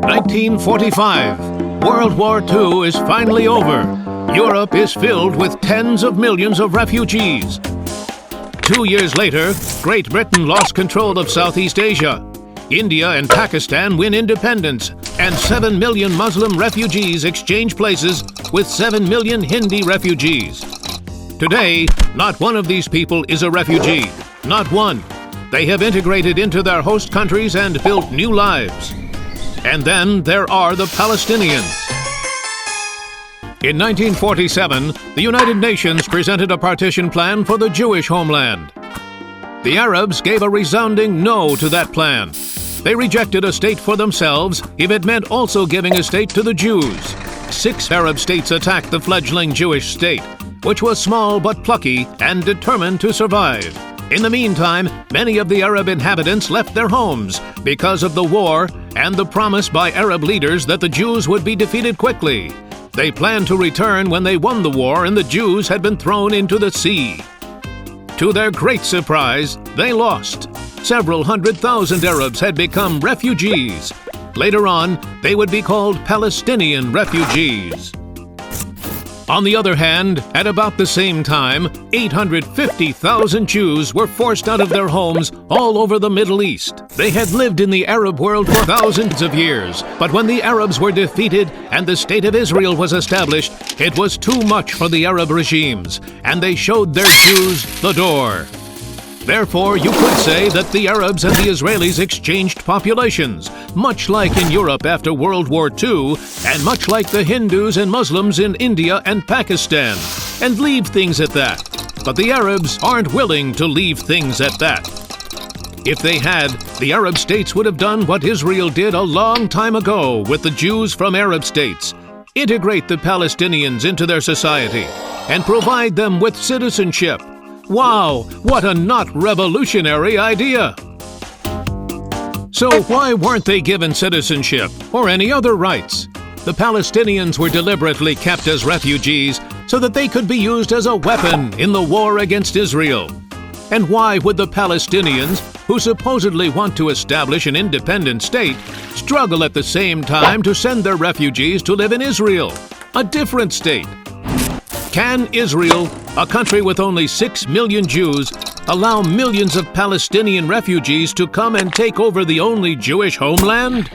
1945. World War II is finally over. Europe is filled with tens of millions of refugees. 2 years later, Great Britain lost control of Southeast Asia. India and Pakistan win independence, and 7 million Muslim refugees exchange places with 7 million Hindi refugees. Today, not one of these people is a refugee. Not one. They have integrated into their host countries and built new lives. And then there are the Palestinians. In 1947, the United Nations presented a partition plan for the Jewish homeland. The Arabs gave a resounding no to that plan. They rejected a state for themselves if it meant also giving a state to the Jews. 6 Arab states attacked the fledgling Jewish state, which was small but plucky and determined to survive. In the meantime, many of the Arab inhabitants left their homes because of the war and the promise by Arab leaders that the Jews would be defeated quickly. They planned to return when they won the war and the Jews had been thrown into the sea. To their great surprise, they lost. Several 100,000 Arabs had become refugees. Later on, they would be called Palestinian refugees. On the other hand, at about the same time, 850,000 Jews were forced out of their homes all over the Middle East. They had lived in the Arab world for thousands of years, but when the Arabs were defeated and the State of Israel was established, it was too much for the Arab regimes, and they showed their Jews the door. Therefore, you could say that the Arabs and the Israelis exchanged populations, much like in Europe after World War II, and much like the Hindus and Muslims in India and Pakistan, and leave things at that. But the Arabs aren't willing to leave things at that. If they had, the Arab states would have done what Israel did a long time ago with the Jews from Arab states: integrate the Palestinians into their society and provide them with citizenship. Wow, what a not revolutionary idea! So why weren't they given citizenship or any other rights? The Palestinians were deliberately kept as refugees so that they could be used as a weapon in the war against Israel. And why would the Palestinians, who supposedly want to establish an independent state, struggle at the same time to send their refugees to live in Israel, a different state? Can Israel, a country with only 6 million Jews, allow millions of Palestinian refugees to come and take over the only Jewish homeland?